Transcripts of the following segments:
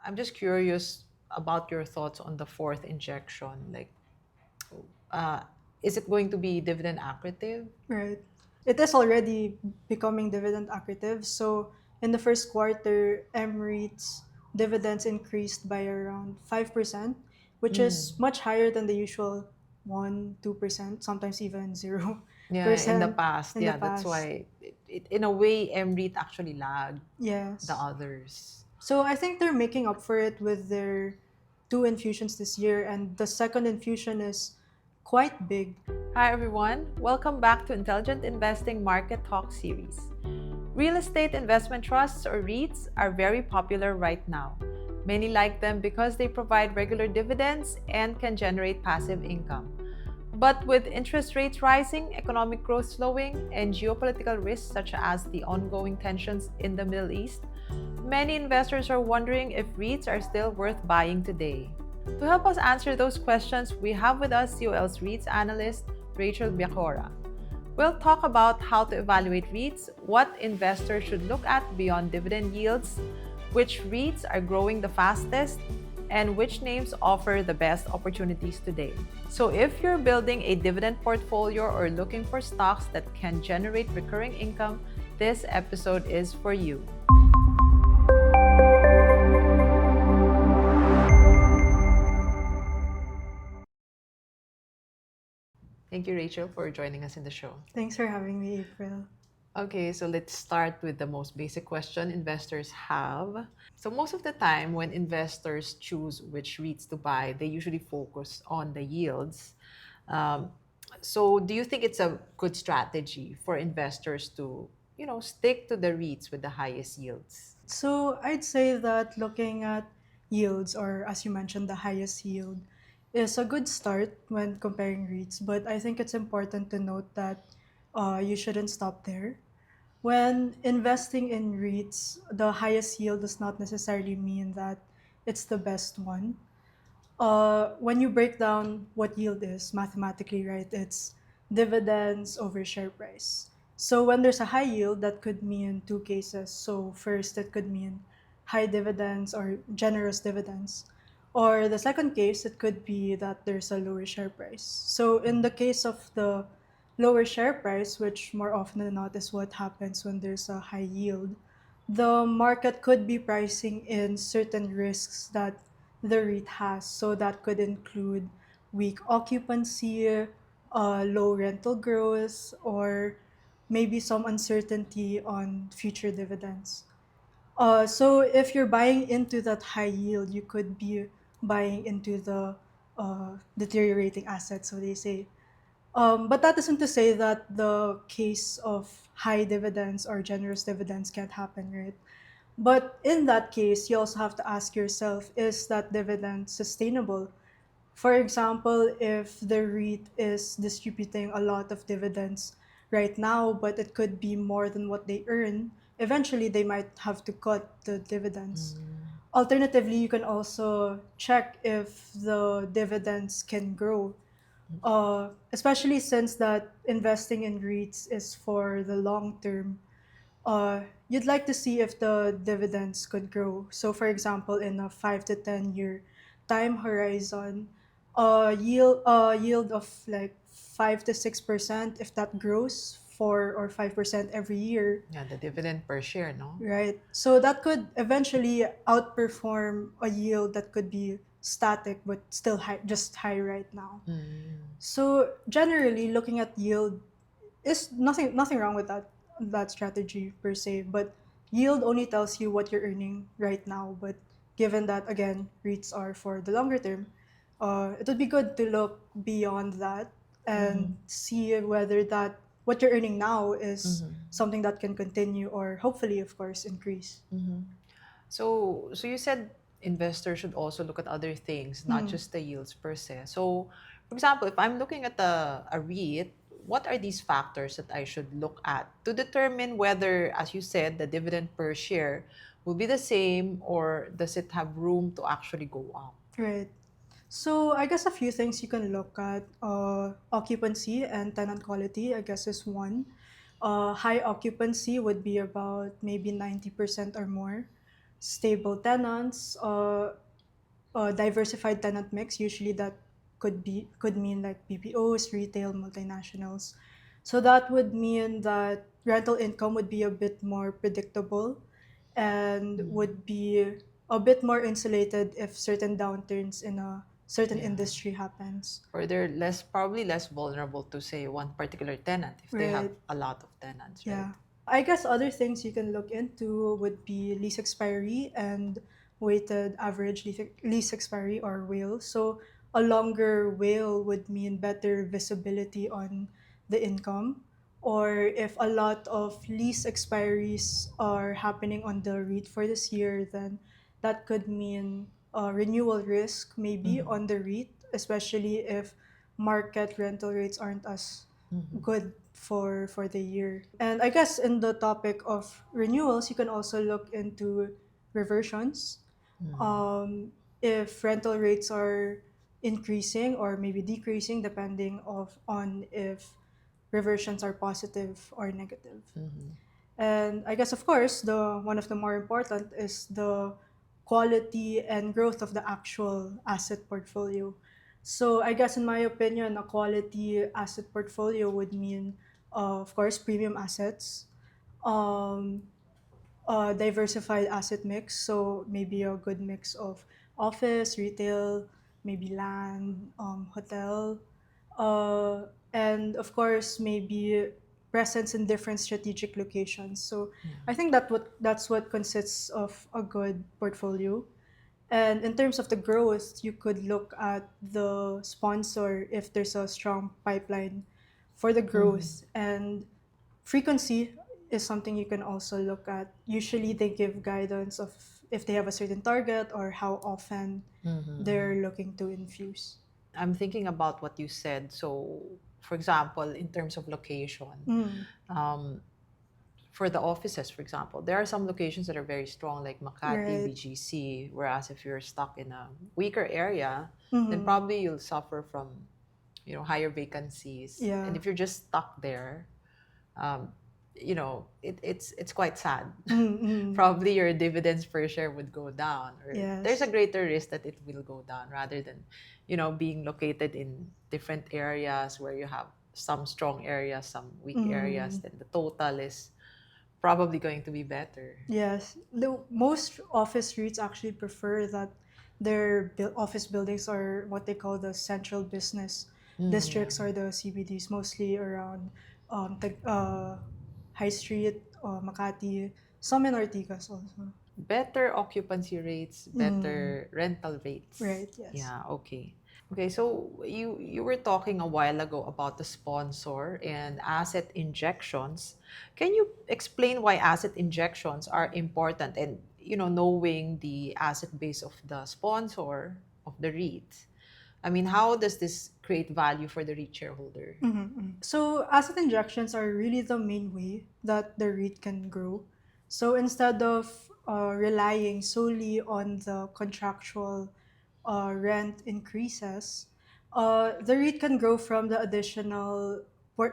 I'm just curious about your thoughts on the fourth injection. Uh, is it going to be dividend accretive? Right. It is already becoming dividend accretive. So in the first quarter, MREIT's dividends increased by around 5%, which Mm. is much higher than the usual 1, 2%, sometimes even Yeah, in the 0% past, in the yeah, that's past. why in a way, MREIT actually lagged the Yes. others. So I think they're making up for it with their two infusions this year, and the second infusion is quite big. Hi everyone, welcome back to Intelligent Investing Market Talk series. Real estate investment trusts or REITs are very popular right now. Many like them because they provide regular dividends and can generate passive income. But with interest rates rising, economic growth slowing, and geopolitical risks such as the ongoing tensions in the Middle East, many investors are wondering if REITs are still worth buying today. To help us answer those questions, we have with us COL's REITs analyst, Rachelle Biacora. We'll talk about how to evaluate REITs, what investors should look at beyond dividend yields, which REITs are growing the fastest, and which names offer the best opportunities today. So, if you're building a dividend portfolio or looking for stocks that can generate recurring income, this episode is for you. Thank you, Rachel, for joining us in the show. Thanks for having me, April. Okay, so let's start with the most basic question investors have. So, most of the time, when investors choose which REITs to buy, they usually focus on the yields. Um, so, do you think it's a good strategy for investors to, stick to the REITs with the highest yields? So I'd say that looking at yields, or as you mentioned, the highest yield, is a good start when comparing REITs. But I think it's important to note that you shouldn't stop there. When investing in REITs, the highest yield does not necessarily mean that it's the best one. When you break down what yield is mathematically, right, it's dividends over share price. So when there's a high yield, that could mean two cases. So first, it could mean high dividends or generous dividends. Or the second case, it could be that there's a lower share price. So in the case of the lower share price, which more often than not is what happens when there's a high yield, the market could be pricing in certain risks that the REIT has. So that could include weak occupancy, low rental growth, or maybe some uncertainty on future dividends. So if you're buying into that high yield, you could be buying into the deteriorating assets, so they say. But that isn't to say that the case of high dividends or generous dividends can't happen, right? But in that case, you also have to ask yourself, is that dividend sustainable? For example, if the REIT is distributing a lot of dividends right now, but it could be more than what they earn, eventually they might have to cut the dividends. Mm. Alternatively, you can also check if the dividends can grow, especially since that investing in REITs is for the long term. You'd like to see if the dividends could grow. So, for example, in a 5 to 10 year time horizon, yield of like 5 to 6%, if that grows 4 or 5% every year, Yeah, the dividend per share, no? right? So that could eventually outperform a yield that could be static but still high, just high right now. Mm. So generally, looking at yield is nothing wrong with that strategy per se, but yield only tells you what you're earning right now. But given that again REITs are for the longer term, it would be good to look beyond that Mm-hmm. and see whether that what you're earning now is Mm-hmm. something that can continue or hopefully of course increase. Mm-hmm. So you said investors should also look at other things, not Mm. just the yields per se. So, for example, if I'm looking at a REIT, what are these factors that I should look at to determine whether, as you said, the dividend per share will be the same or does it have room to actually go up? Right. So I guess a few things you can look at. Occupancy and tenant quality, I guess, is one. High occupancy would be about maybe 90% or more. stable tenants, diversified tenant mix. Usually that could mean like BPOs, retail, multinationals. So that would mean that rental income would be a bit more predictable and Mhm. would be a bit more insulated if certain downturns in a certain Yeah. industry happens. Or they're probably less vulnerable to, say, one particular tenant if they have Right. a lot of tenants, right? Yeah. I guess other things you can look into would be lease expiry and weighted average lease expiry, or WALE. So a longer WALE would mean better visibility on the income. Or if a lot of lease expiries are happening on the REIT for this year, then that could mean renewal risk maybe Mm-hmm. on the REIT, especially if market rental rates aren't as Mm-hmm. good for the year. And I guess in the topic of renewals, you can also look into reversions. Mm-hmm. Um, if rental rates are increasing or maybe decreasing depending on if reversions are positive or negative. Mm-hmm. And I guess of course the one of the more important is the quality and growth of the actual asset portfolio. So I guess in my opinion, a quality asset portfolio would mean, of course, premium assets, um, a diversified asset mix. So maybe a good mix of office, retail, maybe land, hotel, uh, and of course maybe presence in different strategic locations. So Yeah. I think that's what consists of a good portfolio. And in terms of the growth, you could look at the sponsor if there's a strong pipeline for the Mm-hmm. growth. And frequency is something you can also look at. Usually they give guidance of if they have a certain target or how often Mm-hmm. they're looking to infuse. I'm thinking about what you said. So, for example, in terms of location, Mm, um, for the offices, for example, there are some locations that are very strong, like Makati, right. BGC. Whereas if you're stuck in a weaker area, then Mm, probably you'll suffer from, higher vacancies. And yeah. if you're just stuck there, um, it's quite sad. Mm, mm, Probably your dividends per share would go down, or there's a yes. greater risk that it will go down rather than, being located in different areas where you have some strong areas, some weak areas. Mm, Then the total is probably going to be better. yes. The most office REITs actually prefer that their office buildings are what they call the central business Yeah. districts or the CBDs, mostly around High Street, Makati, some in Ortigas also. Better occupancy rates, Mm, better rental rates. right, yes. Yeah, okay. Okay, so you were talking a while ago about the sponsor and asset injections. Can you explain why asset injections are important, and knowing the asset base of the sponsor of the REIT? I mean, how does this create value for the REIT shareholder? So asset injections are really the main way that the REIT can grow. So instead of relying solely on the contractual rent increases, the REIT can grow from the additional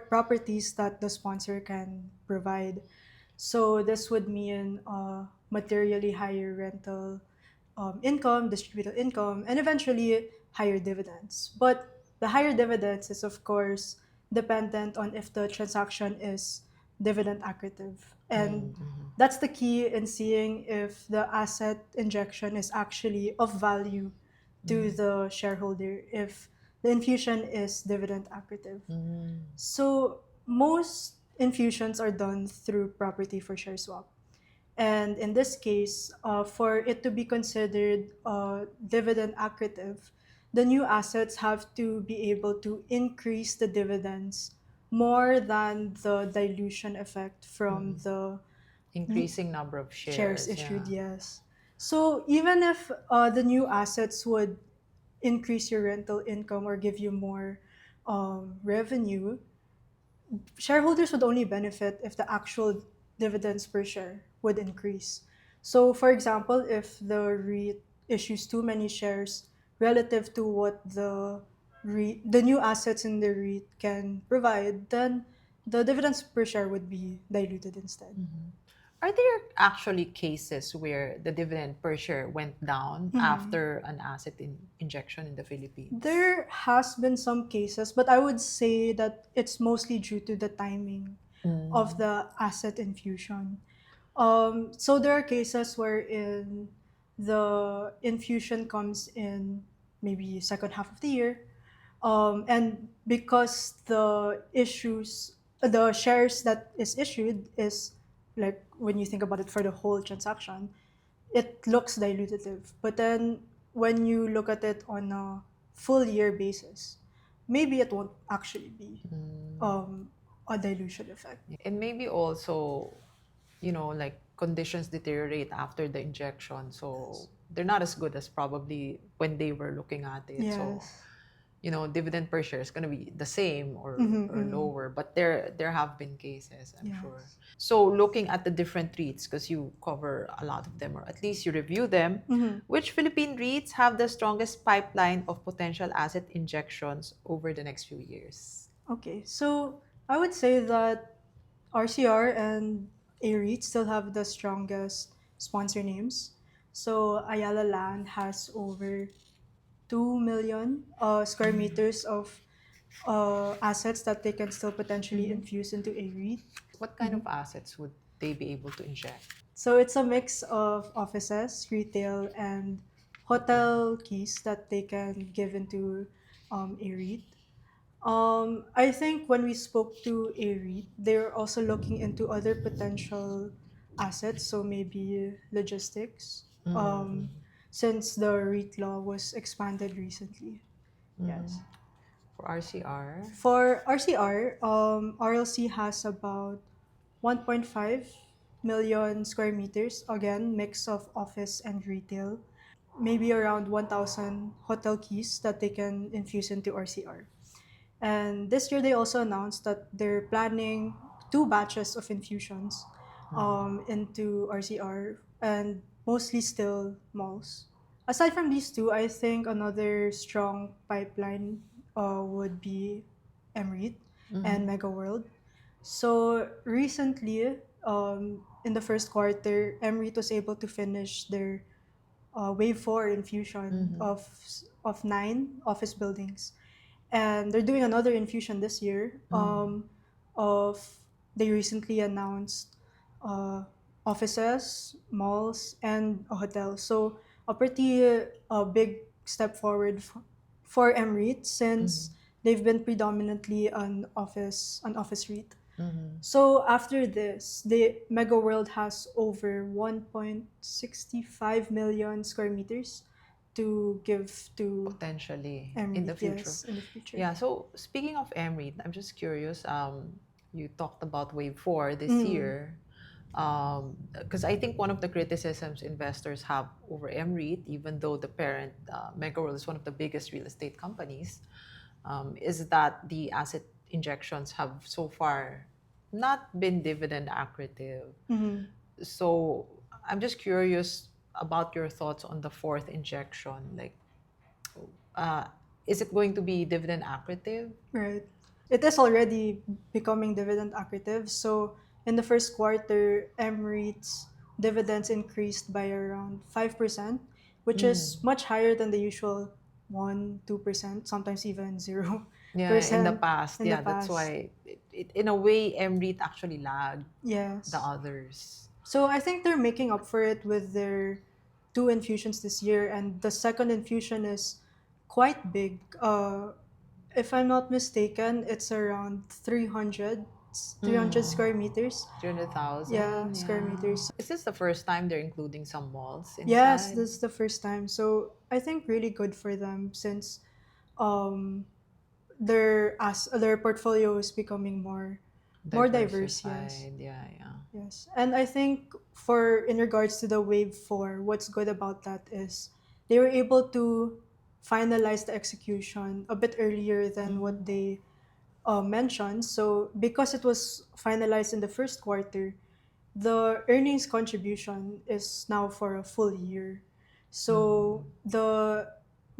properties that the sponsor can provide. So this would mean materially higher rental income, distributed income, and eventually higher dividends. But the higher dividends is, of course, dependent on if the transaction is dividend accretive. And Mm-hmm. that's the key in seeing if the asset injection is actually of value to Mm-hmm. the shareholder, if the infusion is dividend accretive. Mm-hmm. So most infusions are done through property for share swap. And in this case, for it to be considered dividend accretive, the new assets have to be able to increase the dividends more than the dilution effect Mm-hmm. from the Increasing number of shares shares, issued, yeah. yes. So even if the new assets would increase your rental income or give you more revenue, shareholders would only benefit if the actual dividends per share would increase. So, for example, if the REIT issues too many shares relative to what the new assets in the REIT can provide, then the dividends per share would be diluted instead. Mhm. Are there actually cases where the dividend per share went down Mhm. after an asset injection in the Philippines? There has been some cases, but I would say that it's mostly due to the timing of Mm. the asset infusion. So there are cases wherein the infusion comes in maybe second half of the year, and because the shares that is issued is like when you think about it for the whole transaction, it looks dilutive. But then when you look at it on a full year basis, maybe it won't actually be Mm. um, a dilution effect. And maybe also, like conditions deteriorate after the injection. So they're not as good as probably when they were looking at it. So, Yes. dividend per share is going to be the same or Mm-hmm. lower. But there have been cases, I'm sure. Yes. So looking at the different REITs, because you cover a lot of them, or at least you review them, Mm-hmm. which Philippine REITs have the strongest pipeline of potential asset injections over the next few years? Okay, so I would say that RCR and AREIT still have the strongest sponsor names. So Ayala Land has over 2 million square meters of assets that they can still potentially Mhm. infuse into AREIT. What kind of assets would they be able to inject? So it's a mix of offices, retail, and hotel keys that they can give into a REIT. I think when we spoke to a REIT, they're also looking into other potential assets, so maybe logistics, Mm-hmm. since the REIT law was expanded recently. Mm-hmm. Yes. For RCR? For RCR, RLC has about 1.5 million square meters, again, mix of office and retail. Maybe around 1,000 hotel keys that they can infuse into RCR. And this year, they also announced that they're planning two batches of infusions into RCR and mostly still malls. Aside from these two, I think another strong pipeline would be MREIT Mm-hmm. and Mega World. So recently, in the first quarter, MREIT was able to finish their Wave 4 infusion Mm-hmm. of 9 office buildings, and they're doing another infusion this year. Mm-hmm. Of They recently announced uh, offices, malls, and a hotel. So a pretty big step forward for MREIT since they've been predominantly an office REIT. Mm-hmm. So after this, the Mega World has over 1.65 million square meters to give to Potentially in the MREIT, future. yes, in the future. Yeah, so speaking of MREIT, I'm just curious. You talked about Wave 4 this Mm, year. Because I think one of the criticisms investors have over MREIT, even though the parent, Megaworld, is one of the biggest real estate companies, is that the asset injections have so far not been dividend accretive. mhm, So I'm just curious about your thoughts on the fourth injection. Like, uh, is it going to be dividend accretive? right. It is already becoming dividend accretive. So in the first quarter, MREIT's dividends increased by around 5%, which Mm. is much higher than the usual 1, 2%, sometimes even Yeah, in the 0% past, in the yeah, that's past. why in a way MREIT actually lagged the Yes. others. So I think they're making up for it with their two infusions this year, and the second infusion is quite big. If I'm not mistaken, it's around 300 Mm. square meters. Yeah, 300,000, square yeah. meters. Is this the first time they're including some malls Yes, inside? this is the first time. So I think really good for them since um their portfolio is becoming more diverse. Yes. Diversified, yeah, yeah. Yes. And I think for in regards to the wave 4, what's good about that is they were able to finalize the execution a bit earlier than Mm-hmm. what they mentioned. So because it was finalized in the first quarter, the earnings contribution is now for a full year. So Mm-hmm. the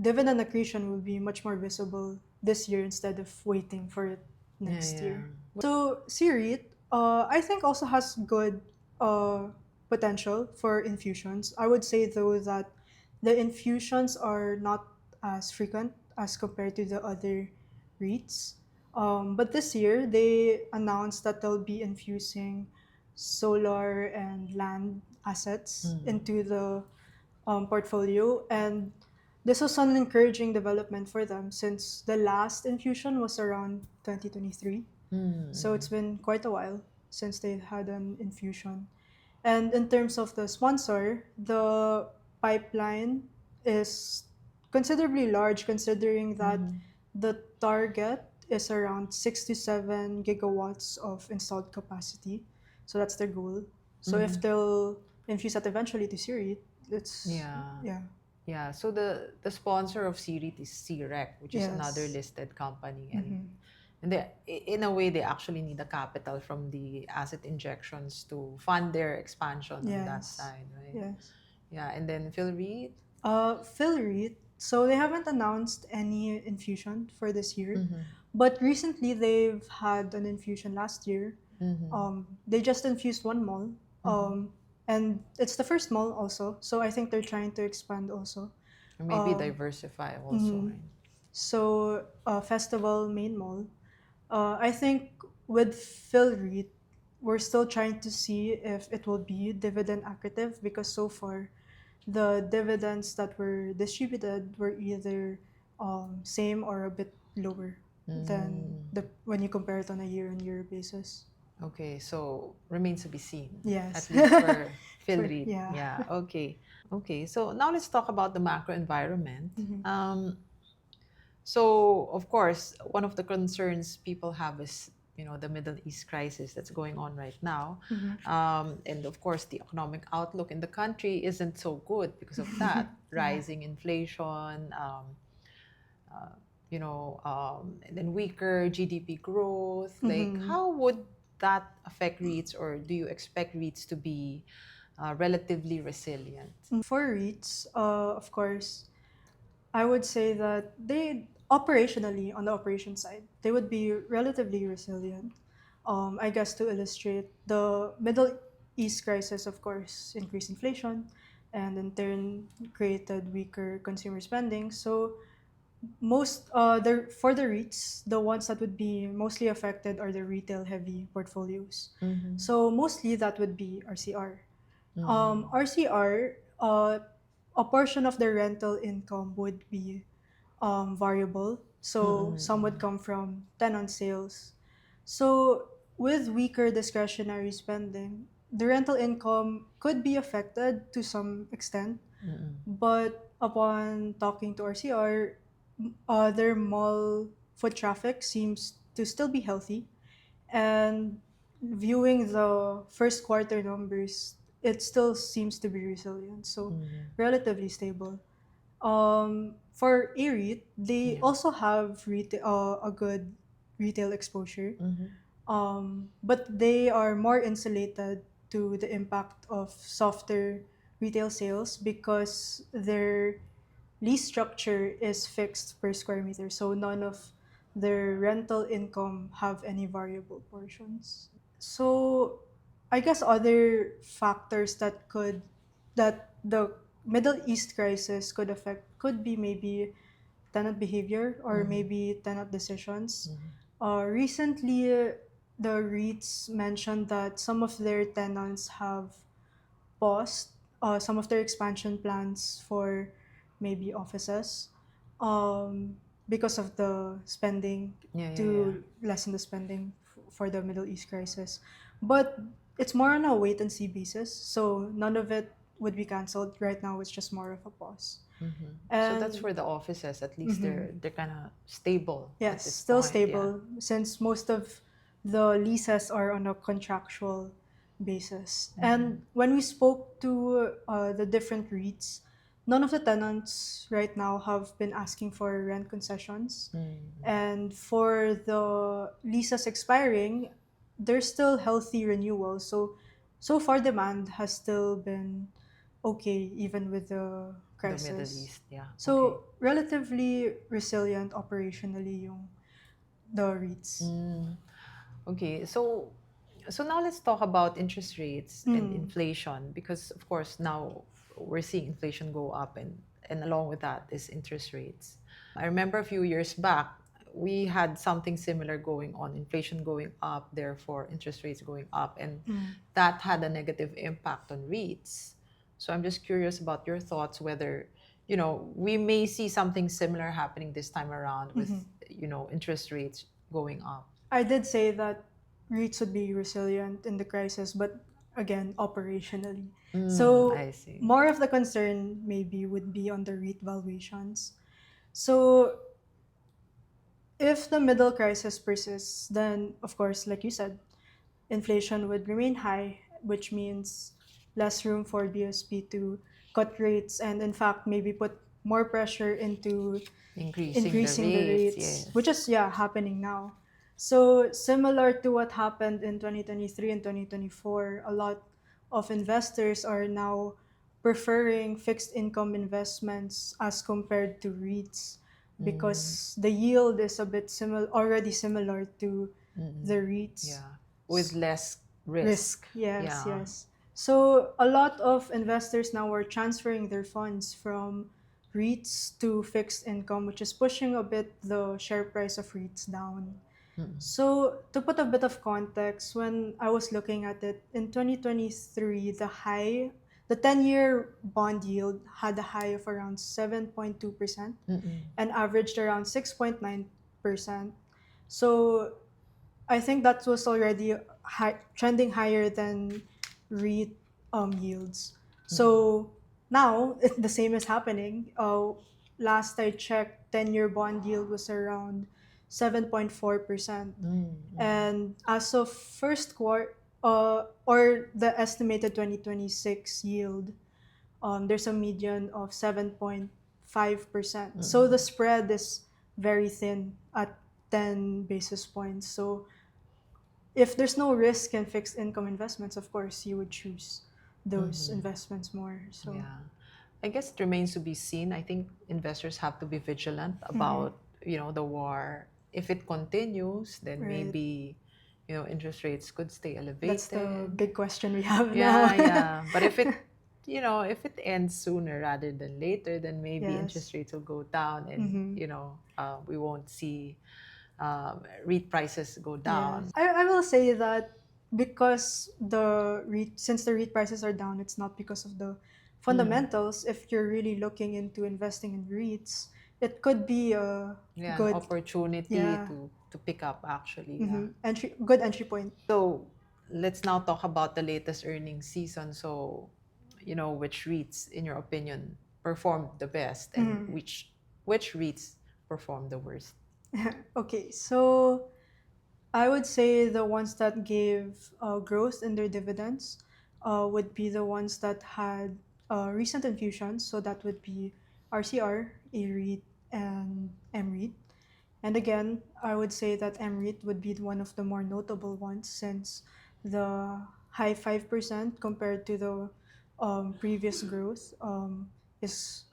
dividend accretion will be much more visible this year instead of waiting for it Yeah, next yeah. year. So Sirit, I think also has good. uh, potential for infusions. I would say though that the infusions are not as frequent as compared to the other REITs. But this year they announced that they'll be infusing solar and land assets into the portfolio, and this was an encouraging development for them since the last infusion was around 2023. So it's been quite a while since they had an infusion. And in terms of the sponsor, the pipeline is considerably large considering that the target is around 67 gigawatts of installed capacity. So that's their goal. So if they'll infuse that eventually to Siri, it's, Yeah. yeah, Yeah, so the sponsor of CREIT is CREC, which is another yes. listed company, and they, in a way, they actually need the capital from the asset injections to fund their expansion on that Yes. side, right? Yes. Yeah, and then Phil Reed. Phil REIT. So they haven't announced any infusion for this year, but recently they've had an infusion last year. They just infused one mall, and it's the first mall also. So I think they're trying to expand also. Or maybe Um, diversify also, mhm. right? So Festival Main Mall. I think with Phil REIT, we're still trying to see if it will be dividend accretive because so far the dividends that were distributed were either same or a bit lower than the when you compare it on a year-on-year basis. Okay, so remains to be seen, Yes. at least for Phil For, Reed. yeah. Yeah, okay. Okay, so now let's talk about the macro environment. Mhm. So, of course, one of the concerns people have is, the Middle East crisis that's going on right now. Mhm. And of course, the economic outlook in the country isn't so good because of that. Yeah. Rising inflation, uh, and then weaker GDP growth. Like, Mhm. how would that affect REITs, or do you expect REITs to be relatively resilient? For REITs, of course, I would say that they operationally, on the operation side, they would be relatively resilient. I guess to illustrate, the Middle East crisis, of course, increased inflation and in turn created weaker consumer spending. So most for the REITs, the ones that would be mostly affected are the retail heavy portfolios. Mm-hmm. So mostly that would be RCR. Mm-hmm. RCR, a portion of their rental income would be variable. So some would Mm-hmm. come from tenant sales. So with weaker discretionary spending, the rental income could be affected to some extent. Mm-hmm. But upon talking to RCR, their mall foot traffic seems to still be healthy. And viewing the first quarter numbers, it still seems to be resilient. So Mm-hmm. relatively stable. For AREIT, they Yeah. also have a good retail exposure, Mm-hmm. but they are more insulated to the impact of softer retail sales because their lease structure is fixed per square meter, so none of their rental income have any variable portions. So I guess other factors that the Middle East crisis could affect could be maybe tenant behavior or Mm-hmm. maybe tenant decisions. Mm-hmm. Recently, the REITs mentioned that some of their tenants have paused some of their expansion plans for maybe offices because of the spending Yeah, yeah, yeah. to lessen the spending for the Middle East crisis. But it's more on a wait and see basis. So none of it would be canceled right now. It's just more of a pause. Mm-hmm. So that's And for the offices. At least mhm, they're kind of stable at yes, this still point. Yeah. stable since most of the leases are on a contractual basis. Mm-hmm. And when we spoke to the different REITs, none of the tenants right now have been asking for rent concessions. Mm-hmm. And for the leases expiring, there's still healthy renewal. So, so far demand has still been okay even with the The Middle crisis. East. Yeah. Okay. So, relatively resilient operationally yung the REITs. Mm. Okay. So So now let's talk about interest rates and Mm. inflation, because of course now we're seeing inflation go up, and along with that is interest rates. I remember a few years back we had something similar going on, inflation going up, therefore interest rates going up, and Mm. that had a negative impact on REITs. So I'm just curious about your thoughts whether, we may see something similar happening this time around with, Mhm. interest rates going up. I did say that REITs would be resilient in the crisis, but again, operationally. So I see. more of the concern maybe would be on the REIT valuations. So if the middle crisis persists, then of course, like you said, inflation would remain high, which means less room for BSP to cut rates and in fact maybe put more pressure into Increasing the increasing the rates, rates, which yes. is happening now. So similar to what happened in 2023 and 2024, a lot of investors are now preferring fixed income investments as compared to REITs Mm, because the yield is a bit already similar to mm, the REITs. yeah. With less risk. Risk, yes, Yeah. yes. So a lot of investors now are transferring their funds from REITs to fixed income, which is pushing a bit the share price of REITs down. Mm, So to put a bit of context, when I was looking at it in 2023, the 10-year bond yield had a high of around 7.2% mm, and averaged around 6.9%. So I think that was already trending higher than REIT yields. mm, So now the same is happening. Last I checked, 10-year bond yield was around 7.4%. mm, mm, And as of first quarter, or the estimated 2026 yield, there's a median of 7.5%. So the mm, spread is very thin at 10 basis points. So if there's no risk in fixed income investments, of course, you would choose those mm. investments more. So, Yeah. I guess it remains to be seen. I think investors have to be vigilant mhm, about, the war. If it continues, then right. maybe, interest rates could stay That's the elevated. big question we have now. Yeah, yeah. But if it ends sooner rather than later, then maybe Yes. interest rates will go down, and, Mm-hmm. we won't see REIT prices go Yes. down. I will say that because since the REIT prices are down, it's not because of the Mm. fundamentals. If you're really looking into investing in REITs, it could be a Yeah, an good, opportunity yeah, to pick up actually. Yeah. good entry point. So let's now talk about the latest earnings season. So, which REITs, in your opinion, performed the best, and Mhm. which REITs performed the worst? Okay, so I would say the ones that gave growth in their dividends would be the ones that had recent infusions. So that would be RCR, AREIT, and MREIT. And again, I would say that MREIT would be one of the more notable ones since the high 5% compared to the previous growth is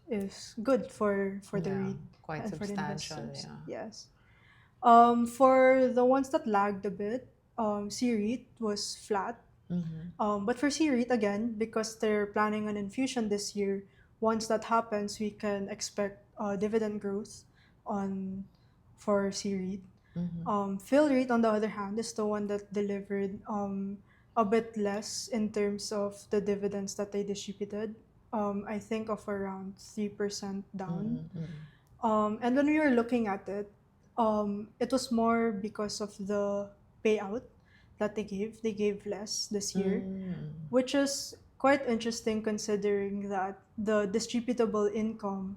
good for the Yeah, REIT quite and for the substantial. investors. Yeah. Yes. For the ones that lagged a bit, C-REIT was flat. Mm-hmm. But for C-REIT, again, because they're planning an infusion this year, once that happens, we can expect dividend growth on for C-REIT. Mm-hmm. Phil-REIT, on the other hand, is the one that delivered a bit less in terms of the dividends that they distributed. I think of around 3% down. Mm-hmm. And when we were looking at it, it was more because of the payout that they gave. They gave less this year, Mm-hmm. which is quite interesting considering that the distributable income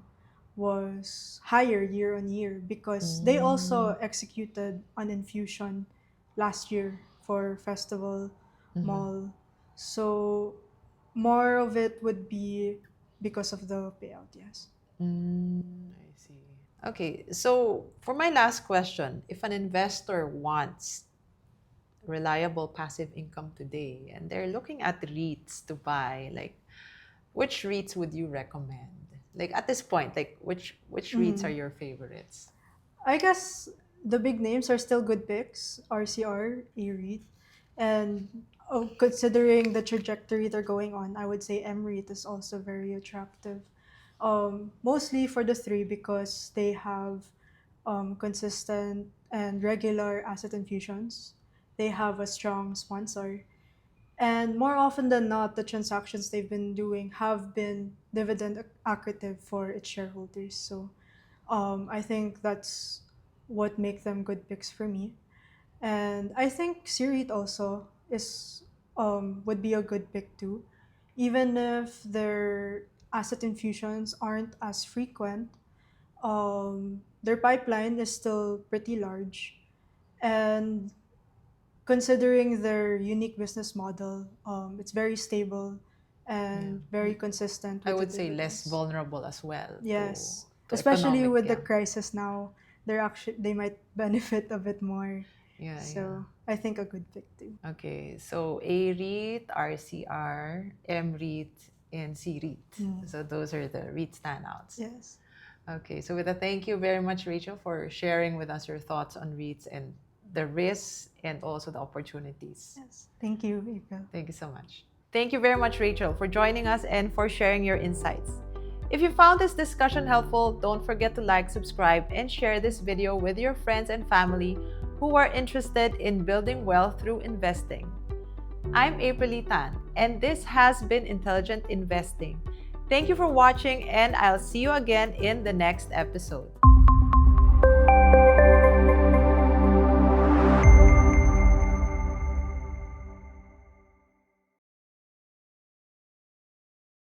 was higher year on year because they also Mm-hmm. executed an infusion last year for Festival Mm-hmm. Mall. So more of it would be because of the payout, yes. I see. Okay, so for my last question, if an investor wants reliable passive income today and they're looking at REITs to buy, like which REITs would you recommend? Like at this point, like which REITs are Mhm. your favorites? I guess the big names are still good picks. RCR, AREIT, And considering the trajectory they're going on, I would say MREIT is also very attractive. Mostly for the three because they have consistent and regular asset infusions. They have a strong sponsor. And more often than not, the transactions they've been doing have been dividend accretive for its shareholders. So I think that's what make them good picks for me. And I think Sirit also is would be a good pick too, even if their asset infusions aren't as frequent. Their pipeline is still pretty large, and considering their unique business model, it's very stable Yeah. and very consistent I with the would say less dividends. vulnerable as well Yes, to especially economic, with the yeah. crisis now, they might benefit a bit more. Yeah, yeah. So I think a good pick too. Okay, so A-REIT, RCR, M-REIT, and C-REIT. Mm. So those are the REIT standouts. Yes. Okay, so with that, thank you very much, Rachel, for sharing with us your thoughts on REITs and the risks and also the opportunities. Yes. Thank you, April. Thank you so much. Thank you very much, Rachel, for joining us and for sharing your insights. If you found this discussion helpful, don't forget to like, subscribe, and share this video with your friends and family who are interested in building wealth through investing. I'm April Tan, and this has been Intelligent Investing. Thank you for watching, and I'll see you again in the next episode.